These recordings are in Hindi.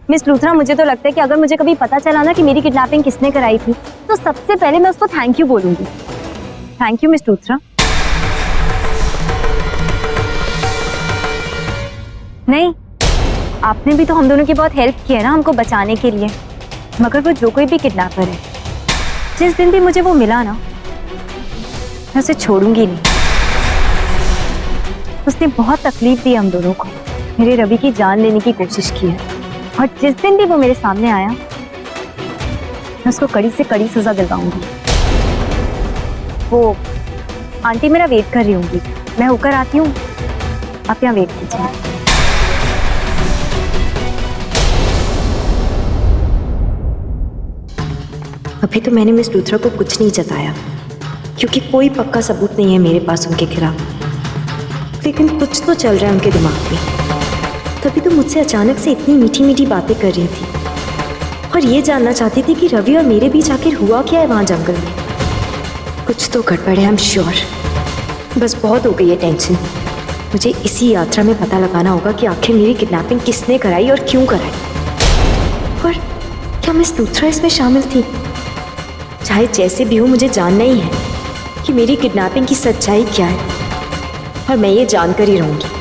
मिस लूथरा, मुझे तो लगता है कि अगर मुझे कभी पता चला ना कि मेरी किडनैपिंग किसने कराई थी, तो सबसे पहले मैं उसको थैंक यू बोलूंगी। Thank you miss Luthra. नहीं, आपने भी तो हम दोनों की बहुत हेल्प की है ना हमको बचाने के लिए। मगर वो जो कोई भी किडनैपर है, जिस दिन भी मुझे वो मिला ना, मैं उसे छोड़ूंगी नहीं। उसने बहुत तकलीफ दी हम दोनों को, मेरे रवि की जान लेने की कोशिश की है, और जिस दिन भी वो मेरे सामने आया, मैं उसको कड़ी से कड़ी सजा दिलवाऊंगी। वो आंटी मेरा वेट कर रही होंगी, मैं होकर आती हूँ, आप यहाँ वेट कीजिए। अभी तो मैंने मिस लूथरा को कुछ नहीं जताया, क्योंकि कोई पक्का सबूत नहीं है मेरे पास उनके खिलाफ। लेकिन कुछ तो चल रहा है उनके दिमाग में। तभी तो मुझसे अचानक से इतनी मीठी मीठी बातें कर रही थी, और ये जानना चाहती थी कि रवि और मेरे बीच आखिर हुआ क्या है वहाँ जंगल में। कुछ तो गड़बड़ है, आई एम श्योर। बस बहुत हो गई है टेंशन। मुझे इसी यात्रा में पता लगाना होगा कि आखिर मेरी किडनैपिंग किसने कराई और क्यों कराई। और क्या मिस लूथरा इसमें शामिल थी? चाहे जैसे भी हो, मुझे जानना ही है कि मेरी किडनैपिंग की सच्चाई क्या है, और मैं ये जानकर ही रहूंगी।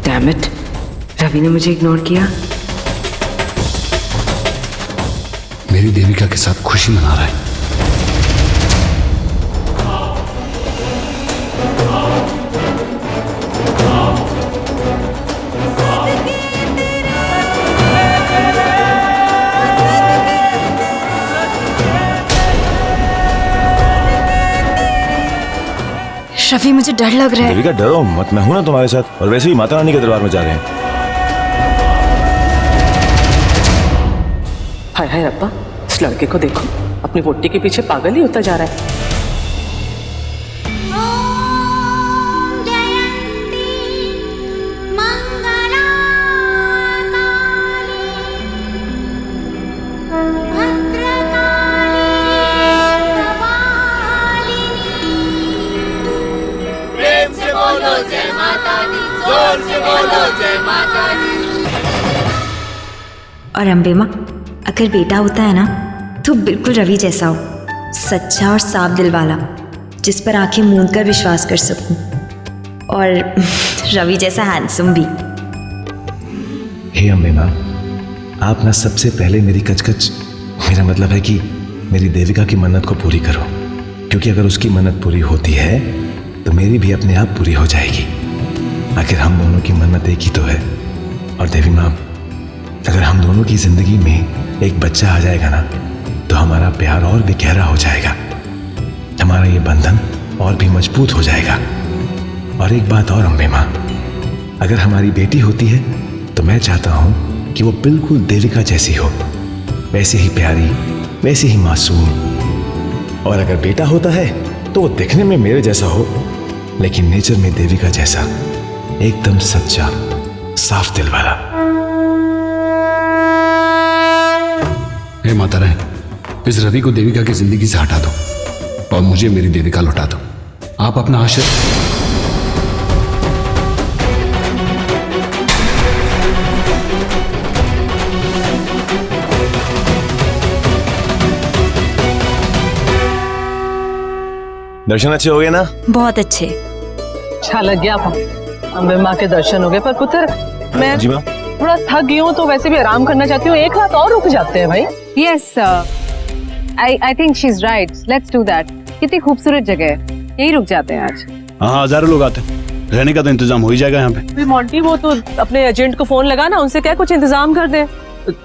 Damn it, रवि ने मुझे इग्नोर किया। मेरी देविका के साथ खुशी मना रहा है। रवि, मुझे डर लग रहा है। देविका डरो मत, मैं हूं ना तुम्हारे साथ। और वैसे भी माता रानी के दरबार में जा रहे हैं। हाय हाय रब्बा, इस लड़के को देखो, अपनी वोटी के पीछे पागल ही होता जा रहा है। और अम्बे माँ, अगर बेटा होता है ना तो बिल्कुल रवि जैसा हो, सच्चा और साफ दिल वाला, जिस पर आंखें मूंद कर विश्वास कर सकूं, और रवि जैसा हैंडसम भी। हे अम्बे माँ, आप ना सबसे पहले मेरी कचकच, मेरा मतलब है कि मेरी देविका की मन्नत को पूरी करो, क्योंकि अगर उसकी मन्नत पूरी होती है तो मेरी भी अपने आप पूरी हो जाएगी। आखिर हम दोनों की मन्नत एक ही तो है। और देवी माँ, अगर हम दोनों की जिंदगी में एक बच्चा आ जाएगा ना, तो हमारा प्यार और भी गहरा हो जाएगा, हमारा ये बंधन और भी मजबूत हो जाएगा। और एक बात और अम्बे माँ, अगर हमारी बेटी होती है तो मैं चाहता हूँ कि वो बिल्कुल देविका जैसी हो, वैसे ही प्यारी, वैसे ही मासूम। और अगर बेटा होता है तो वो दिखने में मेरे जैसा हो, लेकिन नेचर में देविका जैसा, एकदम सच्चा, साफ दिल वाला। हे माता रानी, इस रवि को देविका की जिंदगी से हटा दो और मुझे मेरी देविका लौटा दो। आप अपना आशीर्वाद। दर्शन अच्छे हो गए ना? बहुत अच्छे। अच्छा लग गया अम्बे माँ के दर्शन हो गए। पर पुत्र, मैं जी माँ, थोड़ा थक गई हूँ तो वैसे भी आराम करना चाहती हूँ। एक रात और रुक जाते हैं भाई। Yes, I think she's right. Let's do that. कितनी खूबसूरत जगह है, यही रुक जाते हैं आज। हाँ हजारों लोग आते हैं। रहने का तो इंतजाम हो ही जाएगा यहाँ पे। अभी मोंटी वो तो अपने एजेंट को फोन लगा ना, उनसे क्या कुछ इंतजाम कर दे।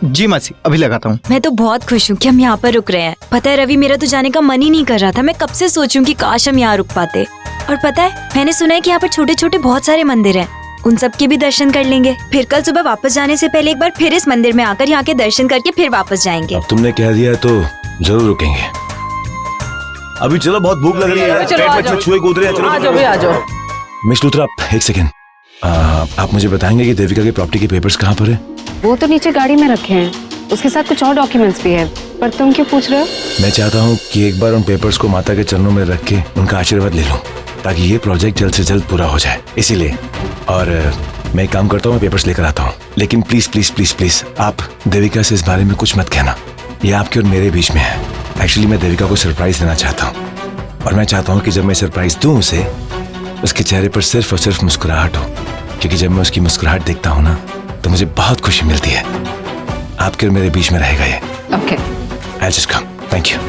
जी मासी, अभी लगाता हूँ। मैं तो बहुत खुश हूँ कि हम यहाँ पर रुक रहे हैं। पता है रवि, मेरा तो जाने का मन ही नहीं कर रहा था। मैं कब से सोचूं कि काश हम यहाँ रुक पाते। और पता है, मैंने सुना है कि यहाँ पर छोटे छोटे बहुत सारे मंदिर हैं, उन सब के भी दर्शन कर लेंगे। फिर कल सुबह वापस जाने से पहले एक बार फिर इस मंदिर में आकर यहाँ के दर्शन करके फिर वापस जाएंगे। अब तुमने कह दिया तो जरूर रुकेंगे। अभी चलो, बहुत भूख लग रही है। चलो, आ जाओ। छुए कूद रहे हैं। आ जाओ, आ जाओ। मिस लूथरा, आप एक सेकेंड, आप मुझे बताएंगे कि देविका की प्रॉपर्टी के पेपर्स कहाँ पर है? वो तो नीचे गाड़ी में रखे हैं, उसके साथ कुछ और डॉक्यूमेंट्स भी है। पर तुम क्यों पूछ रहे हो? मैं चाहता हूँ कि एक बार उन पेपर्स को माता के चरणों में रख के उनका आशीर्वाद ले लूं, ताकि ये प्रोजेक्ट जल्द से जल्द पूरा हो जाए, इसीलिए। और मैं एक काम करता हूँ, मैं पेपर्स लेकर आता हूँ। लेकिन प्लीज प्लीज प्लीज प्लीज आप देविका से इस बारे में कुछ मत कहना। ये आपके और मेरे बीच में है। एक्चुअली मैं देविका को सरप्राइज देना चाहता हूँ, और मैं चाहता हूँ कि जब मैं सरप्राइज दूँ उसे, उसके चेहरे पर सिर्फ और सिर्फ मुस्कुराहट हो, क्योंकि जब मैं उसकी मुस्कुराहट देखता हूँ ना, तो मुझे बहुत खुशी मिलती है। आपके और मेरे बीच में रहेगा ये। Okay. I'll just come. Thank you.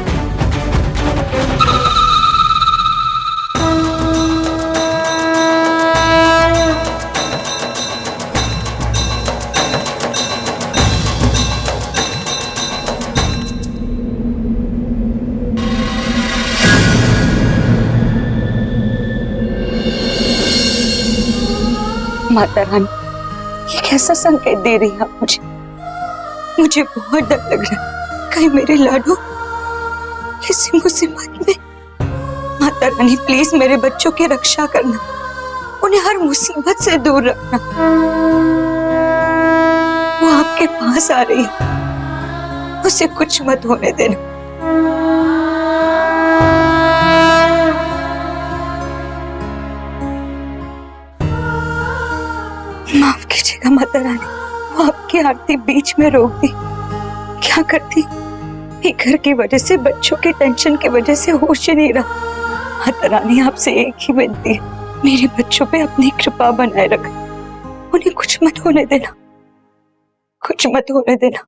Mata Rani, ये कैसा संकेत दे रही है आप मुझे? मुझे बहुत डर लग रहा है, कहीं मेरे लाडू किसी मुसीबत में। माता रानी प्लीज मेरे बच्चों की रक्षा करना, उन्हें हर मुसीबत से दूर रखना। वो आपके पास आ रही है, उसे कुछ मत होने देना। माफ कीजिएगा माता रानी, वो आपकी आरती बीच में रोक दी। क्या करती, ये घर की वजह से, बच्चों की टेंशन की वजह से होश ही नहीं रहा। माता रानी आपसे एक ही विनती है, मेरे बच्चों पे अपनी कृपा बनाए रख, उन्हें कुछ मत होने देना, कुछ मत होने देना।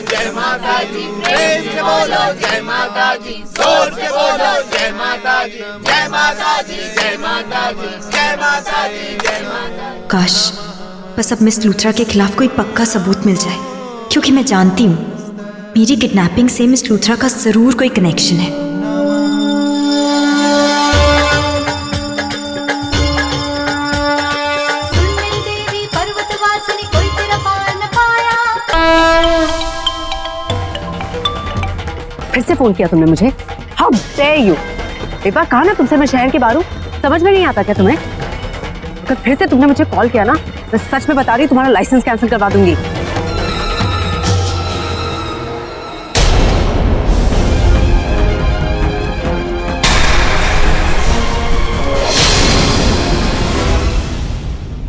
जय माता दी, प्रेम से बोलो जय माता दी, जोर से बोलो जय माता दी, जय माता दी, जय माता दी, जय माता दी, जय माता दी। काश बस अब मिस लूथरा के खिलाफ कोई पक्का सबूत मिल जाए, क्योंकि मैं जानती हूँ मेरी किडनैपिंग से मिस लूथरा का जरूर कोई कनेक्शन है। फिर से फोन किया तुमने मुझे? How dare you! एक बार कहा ना तुमसे मैं शहर के बाहर हूँ, समझ में नहीं आता क्या तुम्हें? अगर फिर से तुमने मुझे कॉल किया ना, मैं सच में बता रही हूँ तुम्हारा लाइसेंस कैंसिल करवा दूंगी।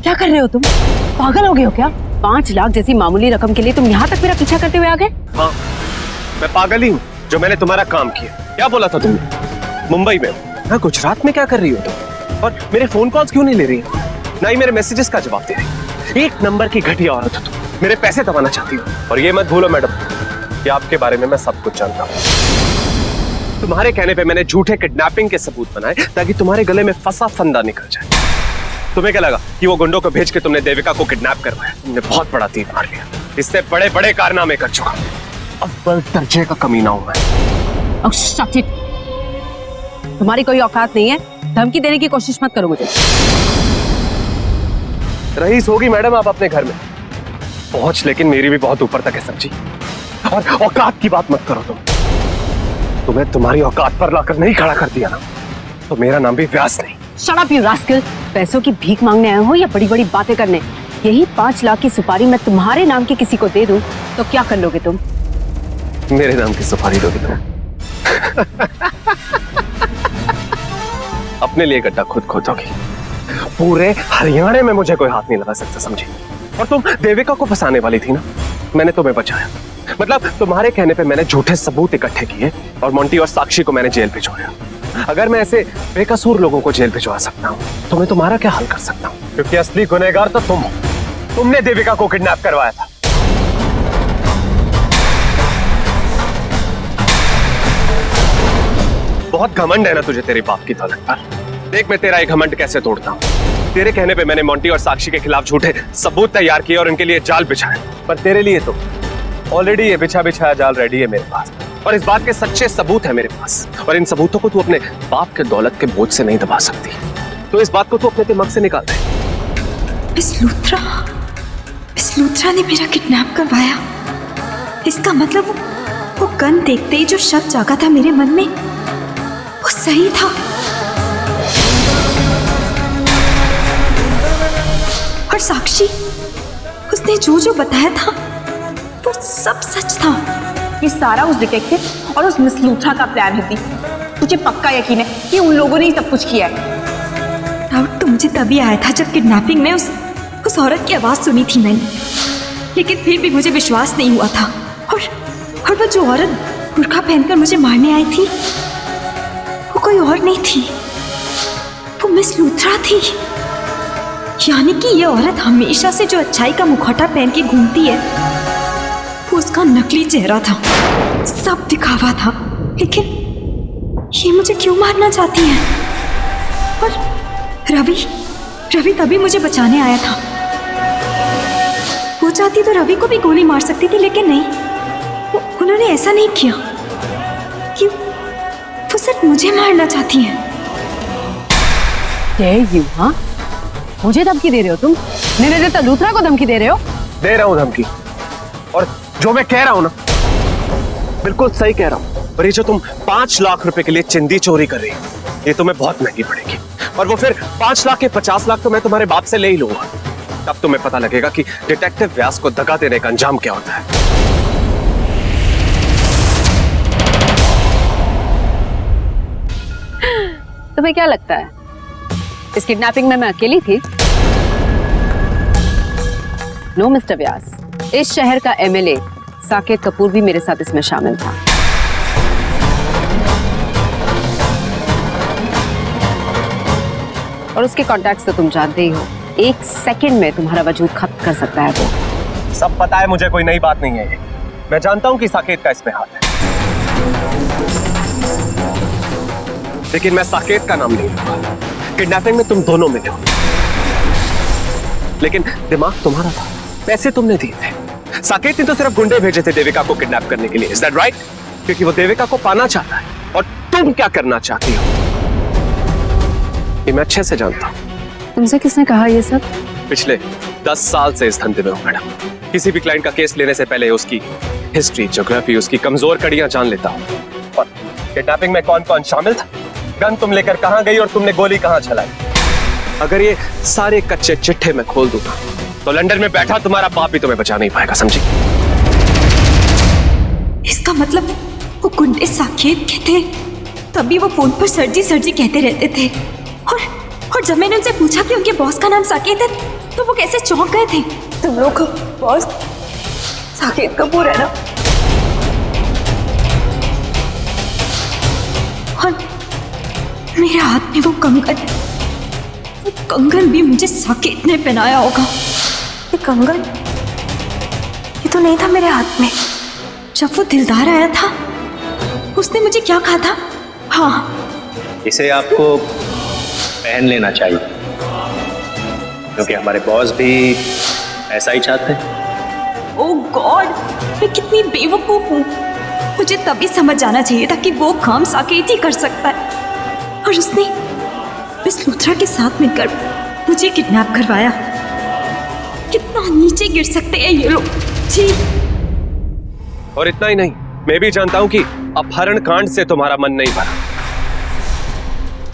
क्या कर रहे हो तुम? पागल हो गए हो क्या? 5 लाख जैसी मामूली रकम के लिए तुम यहाँ तक मेरा पीछा करते हुए आ गए? हाँ, मैं पागल ही हूँ जो मैंने तुम्हारा काम किया। क्या बोला था तुमने? मुंबई में, हाँ, गुजरात में क्या कर रही हो तुम? और मेरे फोन कॉल्स क्यों नहीं ले रही, ना ही मेरे मैसेजेस का जवाब दे रही? एक नंबर की घटिया औरत हो तुम, मेरे पैसे दबाना चाहती हो। और ये मत भूलो मैडम कि आपके बारे में मैं सब कुछ जानता हूँ। तुम्हारे कहने पे मैंने झूठे किडनैपिंग के सबूत बनाए ताकि तुम्हारे गले में फंसा फंदा निकल जाए। तुम्हें क्या लगा कि वो गुंडों को भेज के तुमने देविका को किडनैप करवाया? तुमने बहुत बड़ा तीर मार लिया। इससे बड़े बड़े कारनामे कर चुका, अव्वल दर्जे का कमीना हूं मैं। Oh, shut it! तुम्हारी कोई औकात नहीं है, धमकी देने की कोशिश मत करो मुझे। रईस होगी मैडम आप अपने घर में पहुंच, लेकिन मेरी भी बहुत ऊपर तक है समझी। और औकात की बात मत करो तुम। तुम्हें तुम्हारी औकात पर लाकर नहीं खड़ा कर दिया ना, तो मेरा नाम भी व्यास नहीं। Shut up, you rascal! पैसों की भीख मांगने आए हो या बड़ी बड़ी बातें करने? यही 5 लाख की सुपारी मैं तुम्हारे नाम की किसी को दे दूं तो क्या कर लोगे तुम? मेरे नाम की सुपारी दोगे तुम? अपने लिए गड्ढा खुद खोदोगी। पूरे हरियाणा में मुझे कोई हाथ नहीं लगा सकता समझी। और तुम देविका को फंसाने वाली थी ना, मैंने तुम्हें बचाया। मतलब तुम्हारे कहने पे मैंने झूठे सबूत इकट्ठे किए और मोंटी और साक्षी को मैंने जेल भिजवाया। अगर मैं ऐसे बेकसूर लोगों को जेल भिजवा सकता हूँ तो मैं तुम्हारा क्या हाल कर सकता हूँ? क्योंकि असली गुनहगार तो तुम हो। तुमने देविका को किडनैप करवाया था। बहुत घमंड है ना तुझे तेरे बाप की दौलत पर। देख मैं तेरा एक घमंड कैसे तोड़ता हूँ। तेरे कहने पे मैंने मोंटी और साक्षी के खिलाफ झूठे सबूत तैयार किए और उनके लिए जाल बिछाए, पर तेरे लिए तो ऑलरेडी ये बिछा बिछाया जाल रेडी है मेरे पास, और इस बात के सच्चे सबूत है मेरे पास, और इन सबूतों को तू अपने बाप के दौलत के बोझ से नहीं दबा सकती। तो इस बात को तू अपने दिमाग से निकाल दे। मिस लूथरा ने मेरा किडनैप करवाया। इसका मतलब वो गन देखते ही जो शक जागा था मेरे मन में वो सही था। और साक्षी, उसने जो बताया था वो सब सच था। ये सारा उस डिटेक्टिव और उस मिस लूथरा का प्लान है। तुझे पक्का यकीन है कि उन लोगों ने ही सब कुछ किया है? डाउट तो मुझे तभी आया था जब किडनैपिंग में उस औरत की आवाज सुनी थी मैंने, लेकिन फिर भी मुझे विश्वास नहीं हुआ था। और वो जो औरत बुर्का पहनकर मुझे मारने आई थी वो कोई और नहीं थी, वो मिस लूथरा थी। यानी कि ये औरत हमेशा से जो अच्छाई का मुखौटा पहन के घूमती है वो उसका नकली चेहरा था, सब दिखावा था। लेकिन ये मुझे क्यों मारना चाहती है? और रवि तभी मुझे बचाने आया था। वो चाहती तो रवि को भी गोली मार सकती थी, लेकिन नहीं, उन्होंने ऐसा नहीं किया। क्यों? वो सिर्फ मुझे मारना चाहती हैं। हाँ, मुझे धमकी दे रहे हो तुम? मेरे देता लूथरा को धमकी दे रहे हो? दे रहा हूँ धमकी, और जो मैं कह रहा हूँ ना बिल्कुल सही कह रहा हूँ। और ये जो तुम 5 लाख रुपए के लिए चिंदी चोरी कर रही हो ये तुम्हें बहुत महंगी पड़ेगी, और वो फिर 5 लाख के 50 लाख तो मैं तुम्हारे बाप से ले ही लूंगा। तब तुम्हें पता लगेगा कि डिटेक्टिव व्यास को दगा देने का अंजाम क्या होता है। तुम्हें क्या लगता है इस किडनैपिंग में मैं अकेली थी? नो मिस्टर व्यास, इस शहर का एमएलए साकेत कपूर भी मेरे साथ इसमें शामिल था। और उसके कॉन्टैक्ट्स तो तुम जानते ही हो, 1 सेकंड में तुम्हारा वजूद खत्म कर सकता है वो। सब पता है मुझे, कोई नई बात नहीं है ये। मैं जानता हूं कि साकेत का इसमें हाथ है, लेकिन मैं साकेत का नाम नहीं लूंगा। किडनैपिंग में तुम दोनों मिले हो, लेकिन दिमाग तुम्हारा था, पैसे तुमने दिए थे। साकेत ने तो सिर्फ गुंडे भेजे थे देविका को किडनैप करने के लिए। Is that right? क्योंकि वो देविका को पाना चाहता है, और तुम क्या करना चाहती हो ये मैं अच्छे से जानता हूं। तुमसे किसने कहा ये सब? पिछले 10 साल से इस धंधे में हूं मैडम। किसी भी क्लाइंट का केस लेने से पहले उसकी हिस्ट्री, ज्योग्राफी, उसकी कमजोर कड़ियां जान लेता हूं। और किडनैपिंग में कौन कौन शामिल था, गन तुम लेकर कहां गई और तुमने गोली कहां चलाई, अगर ये सारे कच्चे चिट्ठे मैं खोल दूंगा तो लंदन में बैठा तुम्हारा बाप भी तुम्हें बचा नहीं पाएगा, समझी? इसका मतलब वो गुंडे साकेत के थे, तभी वो फोन पर सरजी कहते रहते थे। और जब मैंने उनसे पूछा कि उनके बॉस का नाम साकेत है तो वो कैसे चौंक गए थे। तुम लोग का बॉस साकेत कपूर है ना? और मेरे हाथ में वो कंगन भी मुझे साकेत ने पहनाया होगा। ये कंगन, ये तो नहीं था मेरे हाथ में। जब वो दिलदार आया था उसने मुझे क्या कहा था? हाँ, इसे आपको पहन लेना चाहिए, क्योंकि हमारे बॉस भी ऐसा ही चाहते हैं। ओह गॉड, मैं कितनी बेवकूफ हूँ। मुझे तभी समझ जाना चाहिए था कि वो काम साकेत ही कर सकता है, और उसने मिस लूथरा के साथ मिलकर मुझे किडनैप करवाया। कितना नीचे गिर सकते हैं ये लोग जी। और इतना ही नहीं, मैं भी जानता हूं कि अपहरण कांड से तुम्हारा मन नहीं भरा,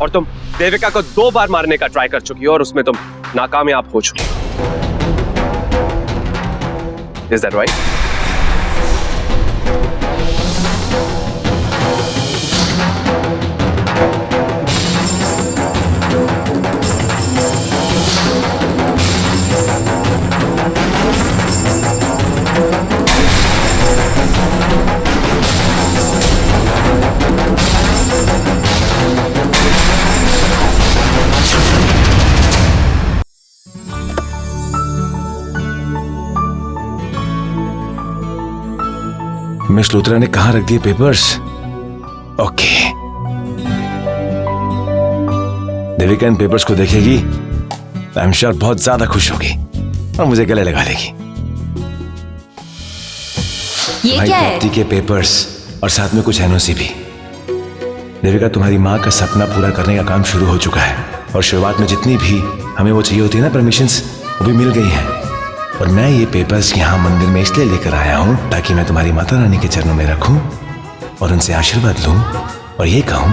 और तुम देविका को 2 बार मारने का ट्राई कर चुकी हो और उसमें तुम नाकामयाब हो चुकी हो। Is that right? Miss Luthra ने कहां रख दिए पेपर्स? ओके, देविका इन पेपर्स को देखेगी तो आई एम श्योर बहुत ज्यादा खुश होगी और मुझे गले लगा लेगी। ये भाई क्या है? प्राप्ति के पेपर्स और साथ में कुछ एनओसी भी। देविका, तुम्हारी माँ का सपना पूरा करने का काम शुरू हो चुका है और शुरुआत में जितनी भी हमें वो चाहिए होती है ना परमिशंस, वो भी मिल गई हैं। और मैं ये पेपर्स यहाँ मंदिर में इसलिए लेकर आया हूँ ताकि मैं तुम्हारी माता रानी के चरणों में रखूं और उनसे आशीर्वाद लूं और ये कहूं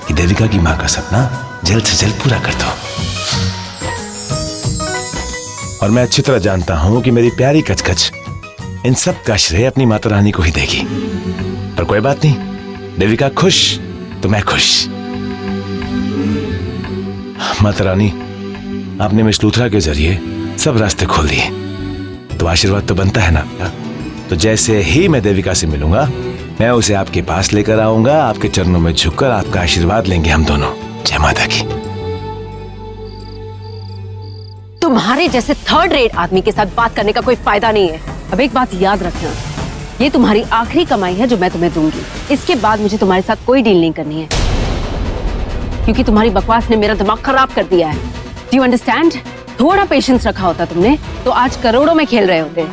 कि देविका की माँ का सपना जल्द से जल्द पूरा कर दो। और मैं अच्छी तरह जानता हूं कि मेरी प्यारी कचकच इन सब का श्रेय अपनी माता रानी को ही देगी। पर कोई बात नहीं, देविका खुश तो मैं खुश। माता रानी, आपने मिस लूथरा के जरिए सब रास्ते खोल दिए, तो आशीर्वाद तो बनता है ना आपका। तो जैसे ही मैं देविका से मिलूंगा मैं उसे आपके पास लेकर आऊंगा, आपके चरणों में झुककर आपका आशीर्वाद लेंगे हम दोनों। जय माता की। तुम्हारे जैसे थर्ड रेट आदमी के साथ बात करने का कोई फायदा नहीं है। अब एक बात याद रखना, ये तुम्हारी आखिरी कमाई है जो मैं तुम्हें दूंगी। इसके बाद मुझे तुम्हारे साथ कोई डील नहीं करनी है, क्योंकि तुम्हारी बकवास ने मेरा दिमाग खराब कर दिया है। Do you understand? थोड़ा पेशेंस रखा होता तुमने तो आज करोड़ों में खेल रहे होते,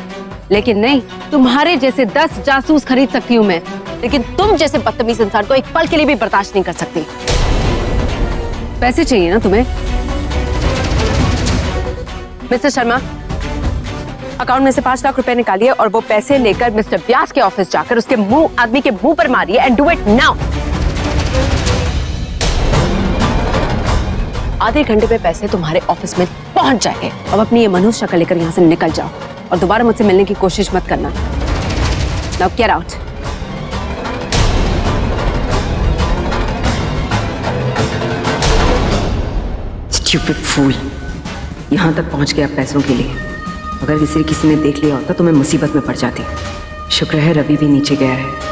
लेकिन नहीं। तुम्हारे जैसे 10 जासूस खरीद सकती हूँ मैं, लेकिन तुम जैसे बदतमीज इंसान को एक पल के लिए भी बर्दाश्त नहीं कर सकती। पैसे चाहिए ना तुम्हें? मिस्टर शर्मा, अकाउंट में से 5 लाख रुपए निकालिए और वो पैसे लेकर मिस्टर व्यास के ऑफिस जाकर उसके आदमी के मुंह पर मारिए एंड डू इट नाउ। आधे घंटे में पैसे तुम्हारे ऑफिस में पहुंच जाएंगे। अब अपनी ये मनुष्य शक्ल लेकर यहाँ से निकल जाओ और दोबारा मुझसे मिलने की कोशिश मत करना। Now get out. स्टूपिड फूल, यहाँ तक पहुँच गया पैसों के लिए। अगर किसी ने देख लिया होता तो मैं मुसीबत में पड़ जाती। शुक्र है रवि भी नीचे गया है।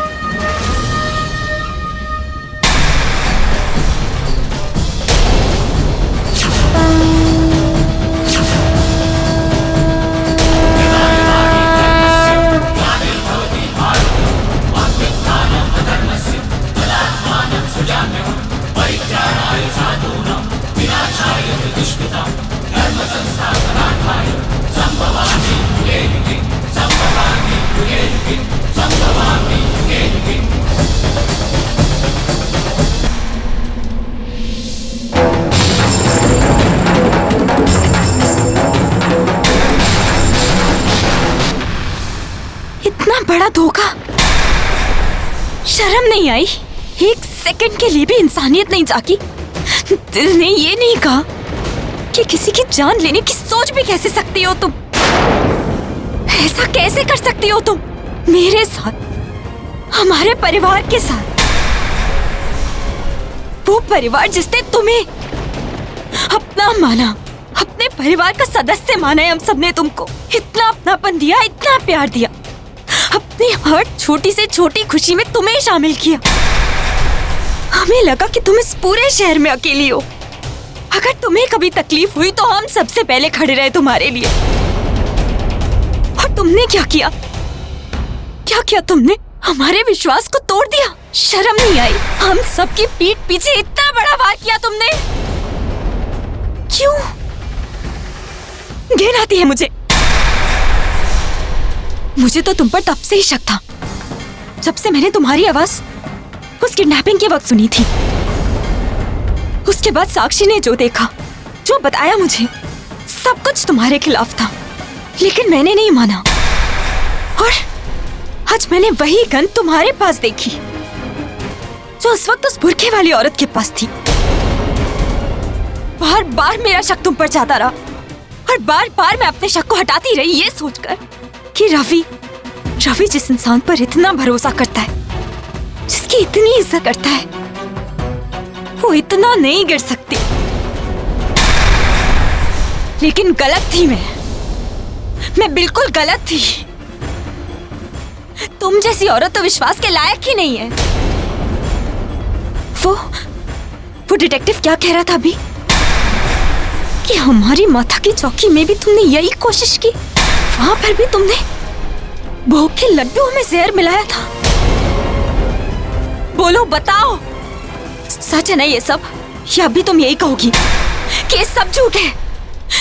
इतना बड़ा धोखा, शर्म नहीं आई? एक सेकंड के लिए भी इंसानियत नहीं जागी? दिल ने ये नहीं कहा कि किसी की जान लेने की सोच भी कैसे सकती हो तुम? ऐसा कैसे कर सकती हो तुम मेरे साथ, हमारे परिवार के साथ? वो परिवार जिसने तुम्हें अपना माना, अपने परिवार का सदस्य माना है। हम सबने तुमको इतना अपनापन दिया, इतना प्यार दिया, अपनी हर छोटी से छोटी खुशी में तुम्हें शामिल किया। हमें लगा कि तुम इस पूरे शहर में अकेली हो। अगर तुम्हें कभी तकलीफ हुई तो हम सबसे पहले खड़े रहे तुम्हारे लिए। और तुमने क्या किया? क्या किया तुमने? हमारे विश्वास को तोड़ दिया। शर्म नहीं आई? हम सबकी पीठ पीछे इतना बड़ा वार किया तुमने। क्यों? घिन आती है मुझे। मुझे तो तुम पर तब से ही शक था, जब से मैंने तुम्हारी आवाज उस किडनैपिंग के वक्त सुनी थी। उसके बाद साक्षी ने जो देखा, जो बताया मुझे, सब कुछ तुम्हारे खिलाफ था, लेकिन मैंने नहीं माना। और आज मैंने वही गन तुम्हारे पास देखी, जो उस वक्त उस बुरखे वाली औरत के पास थी। बार बार मेरा शक तुम पर जाता रहा और बार बार मैं अपने शक को हटाती रही, ये सोचकर कि रवि जिस इंसान पर इतना भरोसा करता है, जिसकी इतनी इज्जत करता है, वो इतना नहीं गिर सकती। लेकिन गलत थी मैं बिल्कुल गलत थी। तुम जैसी औरत तो विश्वास के लायक ही नहीं है। वो डिटेक्टिव क्या कह रहा था अभी? कि हमारी माता की चौकी में भी तुमने यही कोशिश की, वहां पर भी तुमने भोग के लड्डू में जहर मिलाया था। बोलो, बताओ, सच है ना ये सब, या अभी तुम यही कहोगी? ये सब झूठ है।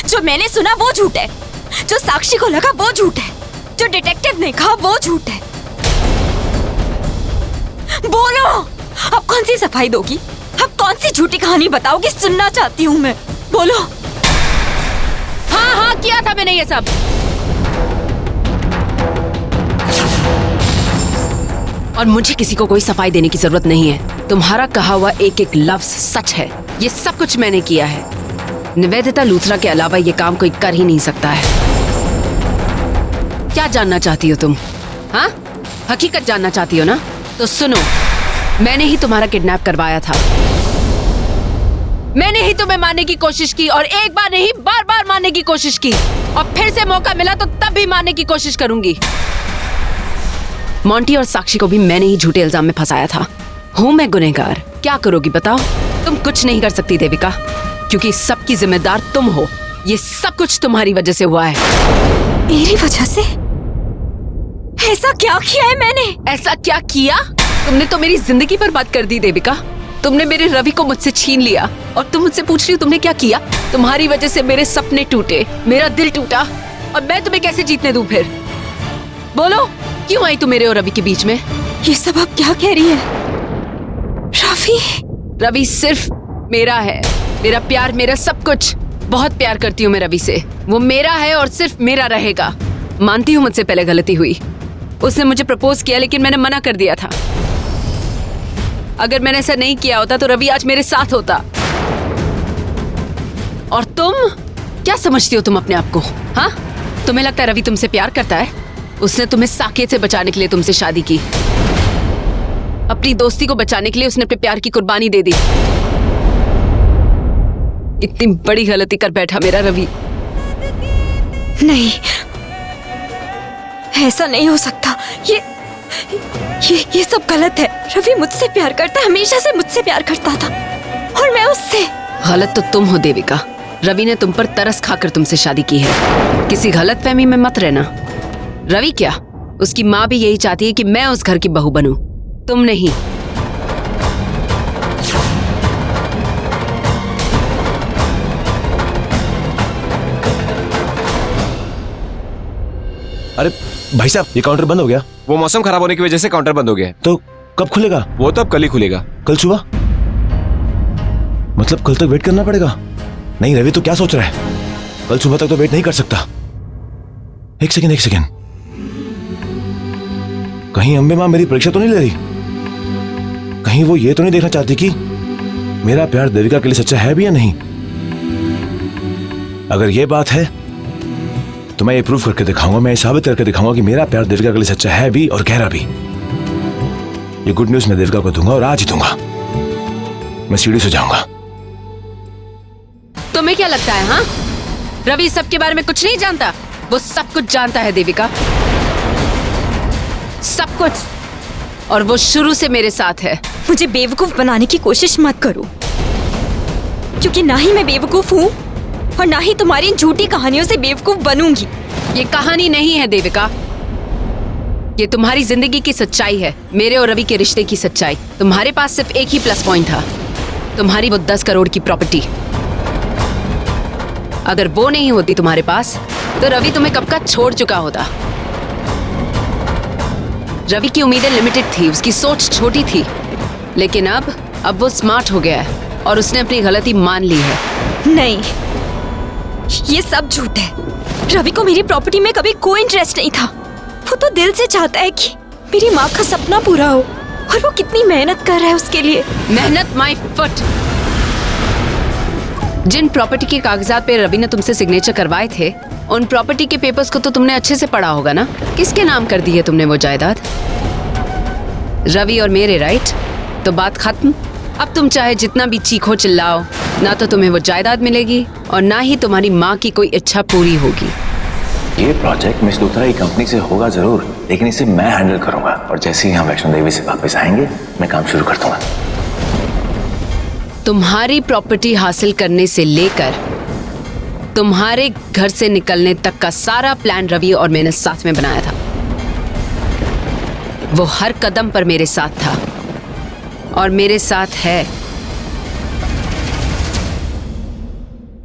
जो मैंने सुना वो झूठ है, जो साक्षी को लगा वो झूठ है, जो डिटेक्टिव ने कहा वो झूठ है। बोलो, अब कौन सी सफाई दोगी? अब कौन सी झूठी कहानी बताओगी? सुनना चाहती हूँ मैं, बोलो। हाँ हाँ, किया था मैंने ये सब। और मुझे किसी को कोई सफाई देने की जरूरत नहीं है। तुम्हारा कहा हुआ एक एक लफ्ज सच है। ये सब कुछ मैंने किया है। निवेदिता लूथरा के अलावा ये काम कोई कर ही नहीं सकता है। क्या जानना चाहती हो तुम? हाँ, हकीकत जानना चाहती हो ना? तो सुनो, मैंने ही तुम्हारा किडनैप करवाया था। मैंने ही तुम्हें मारने की कोशिश की, और एक बार नहीं बार बार मारने की कोशिश की, और फिर से मौका मिला तो तब भी मारने की कोशिश करूंगी। मोंटी और साक्षी को भी मैंने ही झूठे इल्जाम में फंसाया था। हूं मैं गुनहगार। क्या करोगी बताओ? तुम कुछ नहीं कर सकती देविका, क्योंकि सबकी जिम्मेदार तुम हो। ये सब कुछ तुम्हारी वजह से हुआ है। मेरी वजह से? ऐसा क्या किया है मैंने? ऐसा क्या किया? तुमने तो मेरी जिंदगी बर्बाद कर दी देविका। तुमने मेरे रवि को मुझसे छीन लिया, और तुम मुझसे पूछ रही हो तुमने क्या किया? तुम्हारी वजह से मेरे सपने टूटे, मेरा दिल टूटा, और मैं तुम्हें कैसे जीतने दूं फिर? बोलो, क्यों आई तुम मेरे और रवि के बीच में? ये सब आप क्या कह रही है? रवि सिर्फ मेरा है, मेरा प्यार, मेरा सब कुछ। बहुत प्यार करती हूँ मैं रवि से। वो मेरा है और सिर्फ मेरा रहेगा। मानती हूँ मुझसे पहले गलती हुई। उसने मुझे प्रपोज किया, लेकिन मैंने मना कर दिया था। अगर मैंने ऐसा नहीं किया होता तो रवि आज मेरे साथ होता। और तुम क्या समझती हो तुम अपने आप को? हाँ, तुम्हें लगता है रवि तुमसे प्यार करता है? उसने तुम्हें साकेत से बचाने के लिए तुमसे शादी की। अपनी दोस्ती को बचाने के लिए उसने अपने प्यार की कुर्बानी दे दी। इतनी बड़ी गलती कर बैठा मेरा रवि। नहीं, ऐसा नहीं हो सकता। ये सब गलत है। रवि मुझसे प्यार करता है, हमेशा से मुझसे प्यार करता था, और मैं उससे। गलत तो तुम हो देविका। रवि ने तुम पर तरस खाकर तुमसे शादी की है। किसी गलतफहमी में मत रहना। रवि क्या, उसकी माँ भी यही चाहती है कि मैं उस घर की बहू बनूं, तुम नहीं। अरे भाई साहब, ये काउंटर बंद हो गया। वो मौसम खराब होने की वजह से काउंटर बंद हो गया है। तो कब खुलेगा? वो तो अब कल ही खुलेगा। कल सुबह? मतलब कल तक वेट करना पड़ेगा? नहीं, रवि तो क्या सोच रहा है? कल सुबह तक तो वेट नहीं कर सकता। एक सेकेंड, कहीं अम्बे माँ मेरी परीक्षा तो नहीं ले रही? कहीं वो ये तो नहीं देखना चाहती कि मेरा प्यार देविका के लिए सच्चा है भी या नहीं? अगर ये बात है तो मैं ये प्रूफ करके दिखाऊंगा, मैं ये साबित करके दिखाऊंगा कि मेरा प्यार देविका के लिए सच्चा है भी और गहरा भी। ये गुड न्यूज मैं देविका को दूंगा, और आज ही दूंगा। मैं सीढ़ी से जाऊंगा। तुम्हें क्या लगता है? हाँ, रवि सबके बारे में कुछ नहीं जानता? वो सब कुछ जानता है देविका, सब कुछ। और वो शुरू से मेरे साथ है। मुझे बेवकूफ बनाने की कोशिश मत करो, क्योंकि ना ही मैं बेवकूफ हूँ और ना ही तुम्हारी इन झूठी कहानियों से बेवकूफ बनूंगी। ये कहानी नहीं है देविका, ये तुम्हारी जिंदगी की सच्चाई है, मेरे और रवि के रिश्ते की सच्चाई। तुम्हारे पास सिर्फ एक ही प्लस पॉइंट था, तुम्हारी वो 10 करोड़ की प्रॉपर्टी। अगर वो नहीं होती तुम्हारे पास तो रवि तुम्हें कब का छोड़ चुका होता। रवि की उम्मीदें लिमिटेड थी, उसकी सोच छोटी थी, लेकिन अब वो स्मार्ट हो गया है और उसने अपनी गलती मान ली है। नहीं, ये सब झूठ है। रवि को मेरी प्रॉपर्टी में कभी कोई इंटरेस्ट नहीं था। वो तो दिल से चाहता है कि मेरी माँ का सपना पूरा हो, और वो कितनी मेहनत कर रहा है उसके लिए। मेहनत माय फुट। जिन प्रॉपर्टी के कागजात पे रवि ने तुमसे सिग्नेचर करवाए थे, उन प्रॉपर्टी के पेपर्स को तो तुमने अच्छे से पढ़ा होगा ना? किसके नाम कर दी है तुमने वो जायदाद? रवि और मेरे, राइट? तो बात खत्म। अब तुम चाहे जितना भी चीखो चिल्लाओ, ना तो तुम्हें वो जायदाद मिलेगी और ना ही तुम्हारी माँ की कोई इच्छा पूरी होगी। ये प्रोजेक्ट मिस लूथरा की कंपनी से होगा जरूर, लेकिन इसे मैं हैंडल करूंगा, और जैसे ही हम वैष्णो देवी से वापस आएंगे मैं काम शुरू कर दूंगा। तुम्हारी प्रॉपर्टी हासिल करने से लेकर तुम्हारे घर से निकलने तक का सारा प्लान रवि और मैंने साथ में बनाया था। वो हर कदम पर मेरे साथ था और मेरे साथ है।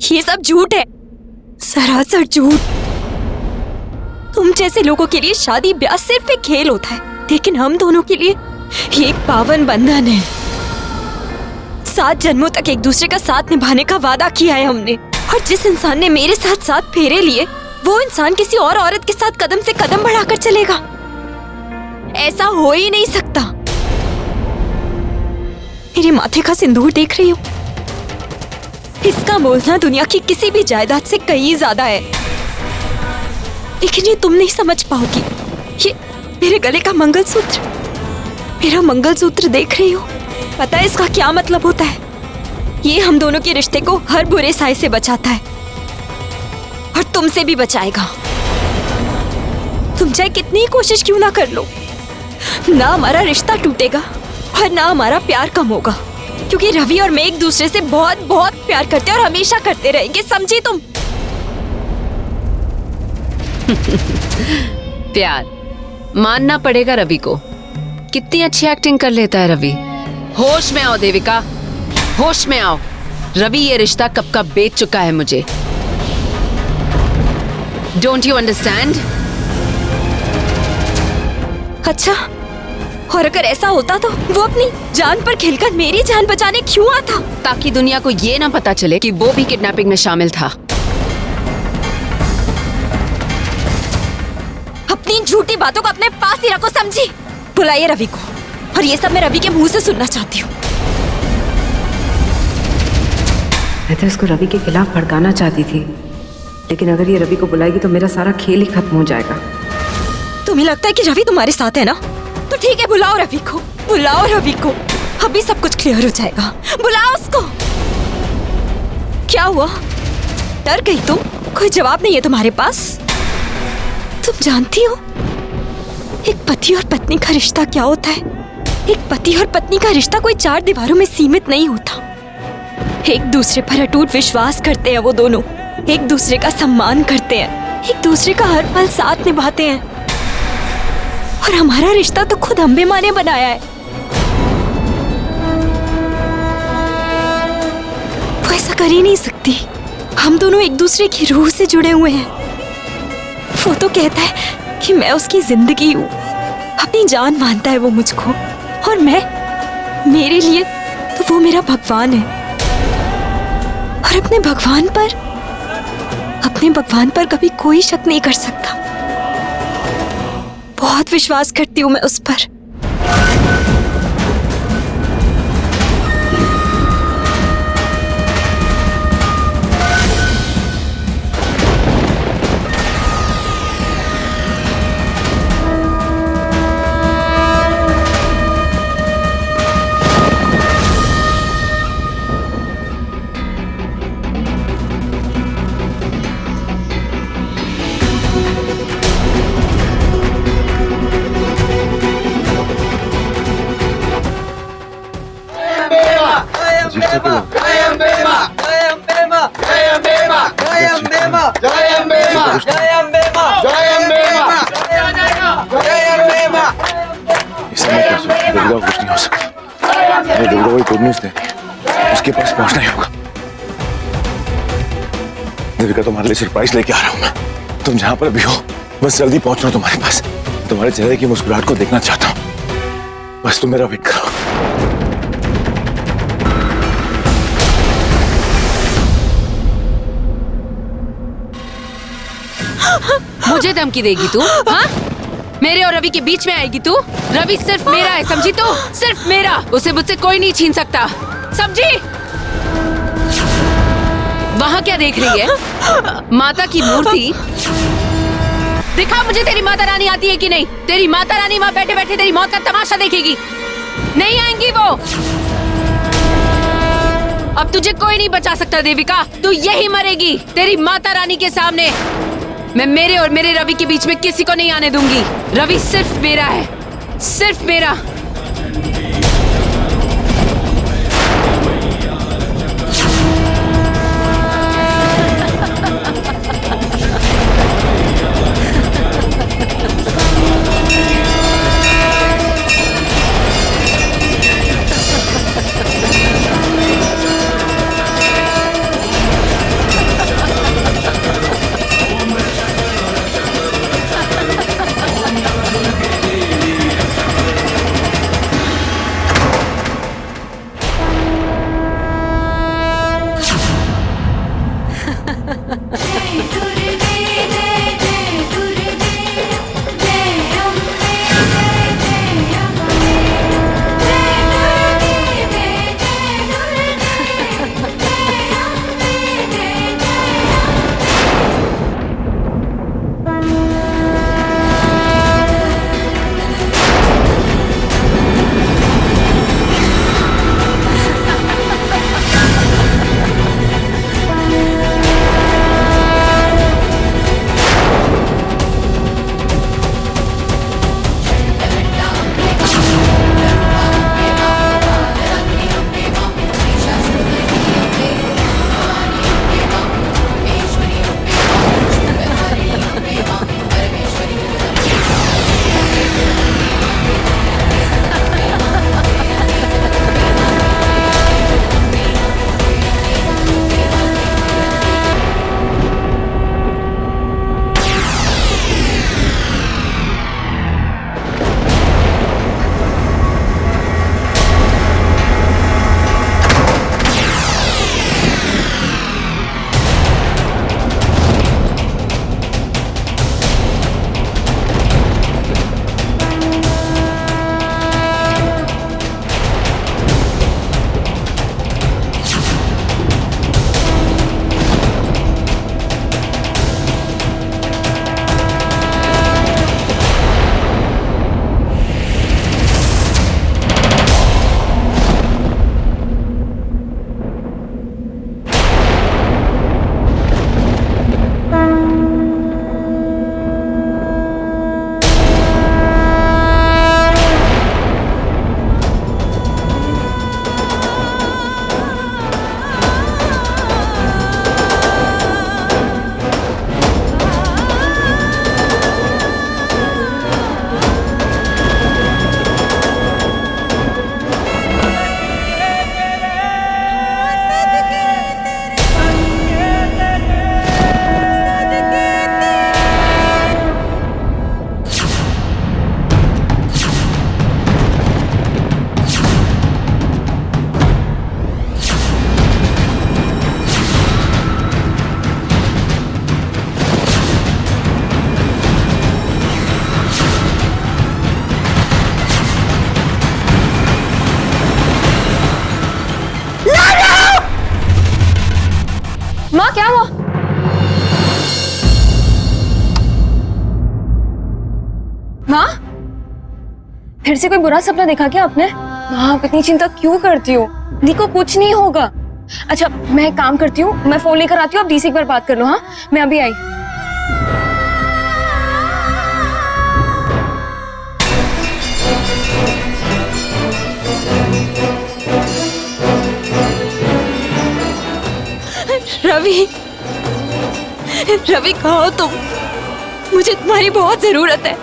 ये सब झूठ है, सरासर झूठ। तुम जैसे लोगों के लिए शादी ब्याह सिर्फ एक खेल होता है, लेकिन हम दोनों के लिए ये एक पावन बंधन है। 7 जन्मों तक एक दूसरे का साथ निभाने का वादा किया है हमने, और जिस इंसान ने मेरे साथ 7 फेरे लिए, वो इंसान किसी और औरत के साथ कदम से कदम बढ़ाकर चलेगा? ऐसा हो ही नहीं सकता। मेरे माथे का सिंदूर देख रही हो? इसका बोलना दुनिया की किसी भी जायदाद से कहीं ज्यादा है। लेकिन ये तुम नहीं समझ पाओगी। ये मेरे गले का मंगलसूत्र, मेरा मंगलसूत्र देख रही हो? पता है इसका क्या मतलब होता है? ये हम दोनों के रिश्ते को हर बुरे साए से बचाता है, और तुमसे भी बचाएगा। तुम चाहे कितनी कोशिश क्यों ना कर लो, ना हमारा रिश्ता टूटेगा और ना हमारा प्यार कम होगा, क्योंकि रवि और मैं एक दूसरे से बहुत बहुत प्यार करते हैं और हमेशा करते रहेंगे। समझी तुम? प्यार मानना पड़ेगा रवि को। कितनी अच्छी एक्टिंग कर लेता है रवि। होश में आओ देविका, होश में आओ। रवि ये रिश्ता कब का बेच चुका है मुझे। Don't you understand? अच्छा, और अगर ऐसा होता तो वो अपनी जान पर खेलकर मेरी जान बचाने क्यों आता? ताकि दुनिया को ये ना पता चले कि वो भी किडनैपिंग में शामिल था। अपनी झूठी बातों को अपने पास ही रखो, समझी? बुलाइए रवि को, और ये सब मैं रवि के मुंह से सुनना चाहती हूँ। मैं तो इसको रवि के खिलाफ भड़काना चाहती थी, लेकिन अगर ये रवि को बुलाएगी तो मेरा सारा खेल ही खत्म हो जाएगा। तुम्हें लगता है कि रवि तुम्हारे साथ है ना? तो ठीक है, बुलाओ रवि को, बुलाओ रवि को। अभी सब कुछ क्लियर हो जाएगा। बुलाओ उसको। क्या हुआ? डर गई तुम? कोई जवाब नहीं है तुम्हारे पास? तुम जानती हो एक पति और पत्नी का रिश्ता क्या होता है? एक पति और पत्नी का रिश्ता कोई 4 दीवारों में सीमित नहीं होता। एक दूसरे पर अटूट विश्वास करते हैं वो दोनों, एक दूसरे का सम्मान करते हैं, एक दूसरे का हर पल साथ निभाते हैं। और हमारा रिश्ता तो खुद अम्बे माँ ने बनाया है। वो ऐसा कर ही नहीं सकती। हम दोनों एक दूसरे की रूह से जुड़े हुए हैं। वो तो कहता है कि मैं उसकी जिंदगी हूँ, अपनी जान मानता है वो मुझको, और मेरे लिए तो वो मेरा भगवान है। और अपने भगवान पर कभी कोई शक नहीं कर सकता। बहुत विश्वास करती हूँ मैं उस पर। कुछ नहीं हो सकता। देविका कोई गुड न्यूज़ दे, उसके पास पहुंचना ही होगा। देविका, तुम्हारे लिए सरप्राइज लेके आ रहा हूं मैं। तुम जहां पर भी हो बस जल्दी पहुंचना तुम्हारे पास। तुम्हारे चेहरे की मुस्कुराहट को देखना चाहता हूं। बस तुम मेरा वेट करो। मुझे धमकी देगी तू? हाँ? मेरे और रवि के बीच में आएगी तू? रवि सिर्फ मेरा है, समझी तू? सिर्फ मेरा। उसे मुझसे कोई नहीं छीन सकता, समझी? वहाँ क्या देख रही है? माता की मूर्ति? दिखा मुझे तेरी माता रानी आती है कि नहीं? तेरी माता रानी वहाँ बैठे बैठे तेरी मौत का तमाशा देखेगी। नहीं आएंगी वो। अब तुझे कोई नहीं बचा सकता देविका, तू यही मरेगी तेरी माता रानी के सामने। मैं मेरे और मेरे रवि के बीच में किसी को नहीं आने दूंगी। रवि सिर्फ मेरा है, सिर्फ मेरा। फिर से कोई बुरा सपना देखा क्या आपने? माँ आप इतनी चिंता क्यों करती हो? दी को कुछ नहीं होगा। अच्छा मैं एक काम करती हूँ, मैं फोन लेकर आती हूँ, आप डी से एक बार बात कर लो। हाँ मैं अभी आई। रवि, रवि कहाँ हो तुम? मुझे तुम्हारी बहुत जरूरत है।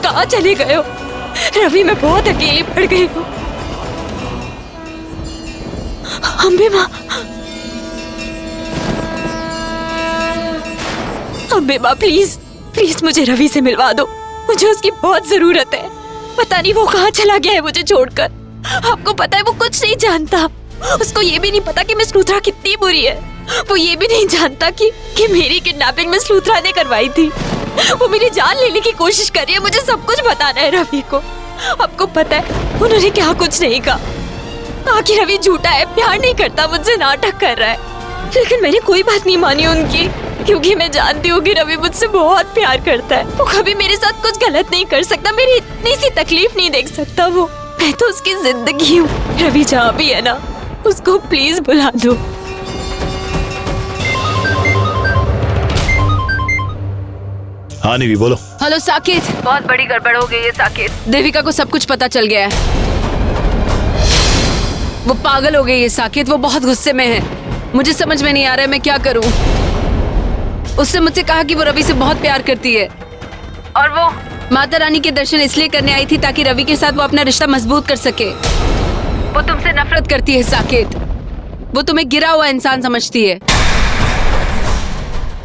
कहाँ चले गए हो? रवि मैं बहुत अकेली पड़ गई हूँ। अम्बे माँ, अम्बे माँ प्लीज प्लीज मुझे रवि से मिलवा दो, मुझे उसकी बहुत जरूरत है। पता नहीं वो कहाँ चला गया है मुझे छोड़कर। आपको पता है वो कुछ नहीं जानता, उसको ये भी नहीं पता कि मिस लूथरा कितनी बुरी है। वो ये भी नहीं जानता कि मेरी किडनैपिंग मिस लूथरा ने करवाई थी। वो मेरी जान लेने की कोशिश कर रही है। मुझे सब कुछ बताना है रवि को। आपको पता है उन्होंने क्या कुछ नहीं कहा। आखिर रवि झूठा है, प्यार नहीं करता, मुझसे नाटक कर रहा है। लेकिन मैंने कोई बात नहीं मानी उनकी, क्योंकि मैं जानती हूँ कि रवि मुझसे बहुत प्यार करता है। वो कभी मेरे साथ कुछ गलत नहीं कर सकता, मेरी इतनी सी तकलीफ नहीं देख सकता। वो मैं तो उसकी जिंदगी हूँ। रवि जहाँ भी है ना, उसको प्लीज बुला दो। हाँ निवी बोलो। हेलो साकेत, बहुत बड़ी गड़बड़ हो गई है साकेत। देविका को सब कुछ पता चल गया है। वो पागल हो गई है साकेत, वो बहुत गुस्से में है। मुझे समझ में नहीं आ रहा है मैं क्या करूं। उसने मुझसे कहा कि वो रवि से बहुत प्यार करती है और वो माता रानी के दर्शन इसलिए करने आई थी ताकि रवि के साथ वो अपना रिश्ता मजबूत कर सके। वो तुमसे नफरत करती है साकेत, वो तुम्हें गिरा हुआ इंसान समझती है।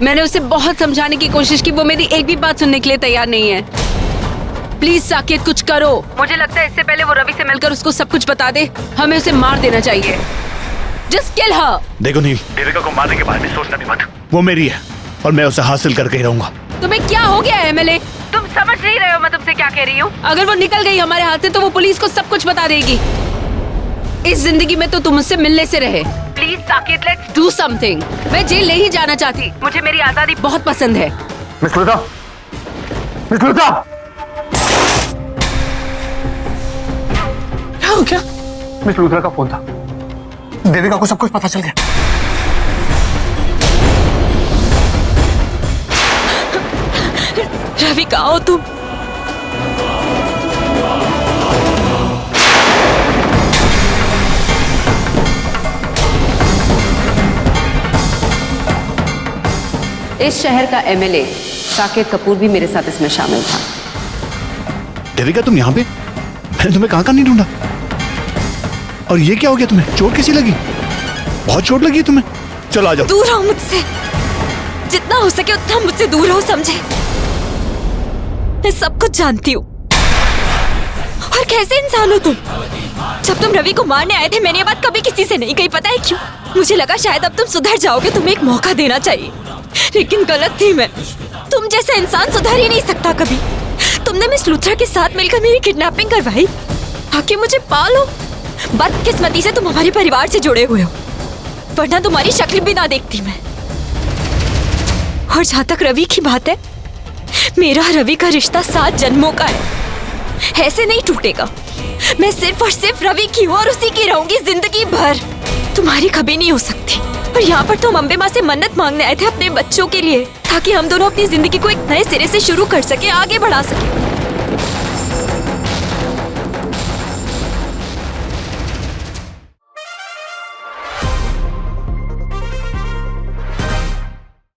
मैंने उसे बहुत समझाने की कोशिश की, वो मेरी एक भी बात सुनने के लिए तैयार नहीं है। प्लीज साकेत कुछ करो। मुझे लगता है इससे पहले वो रवि से मिलकर उसको सब कुछ बता दे, हमें उसे मार देना चाहिए। जस्ट किल हर। देखो निवी, देविका को मारने के बारे में सोचना भी मत। वो मेरी है और मैं उसे हासिल करके ही रहूंगा। तुम्हें क्या हो गया है एमएलए? तुम समझ नहीं रहे हो मैं तुमसे क्या कह रही हूँ? अगर वो निकल गई हमारे हाथ से तो वो पुलिस को सब कुछ बता देगी। इस जिंदगी में तो तुम मुझसे मिलने से रहे। Please Saket let's do something. मैं जेल नहीं जाना चाहती, मुझे मेरी आजादी बहुत पसंद है। मिस लूथरा, मिस लूथरा, क्या हो गया? मिस लूथरा का फोन था, देविका को सब कुछ पता चल गया। रवि कहाँ हो तुम? इस शहर का एमएलए साकेत कपूर भी मेरे साथ इसमें शामिल था। देविका तुम यहाँ पे? मैंने तुम्हें कहाँ नहीं ढूंढा। और ये क्या हो गया तुम्हें? चोट कैसी लगी? बहुत चोट लगी तुम्हें? चलो आ जाओ। दूर रहो मुझसे, जितना हो सके उतना मुझसे दूर रहो, समझे? मैं सब कुछ जानती हूँ। और कैसे इंसान हो तुम? जब तुम रवि को मारने आए थे मैंने ये बात कभी किसी से नहीं कही, पता है क्यों? मुझे लगा शायद अब तुम सुधर जाओगे, तुम्हें एक मौका देना चाहिए। लेकिन गलत थी मैं। तुम जैसा इंसान सुधर ही नहीं सकता कभी। तुमने मिस लूथरा के साथ मिलकर मेरी किडनैपिंग करवाई ताकि मुझे पालो। बदकिस्मती से तुम हमारे परिवार से जुड़े हुए हो, वरना तुम्हारी शक्ल भी ना देखती मैं। और जहां तक रवि की बात है, मेरा रवि का रिश्ता 7 जन्मों का है, ऐसे नहीं टूटेगा। मैं सिर्फ और सिर्फ रवि की हूँ और उसी की रहूंगी जिंदगी भर। तुम्हारी कभी नहीं हो सकती। और यहाँ पर तो हम अम्बे माँ से मन्नत मांगने आए थे अपने बच्चों के लिए, ताकि हम दोनों अपनी जिंदगी को एक नए सिरे से शुरू कर सके, आगे बढ़ा सके।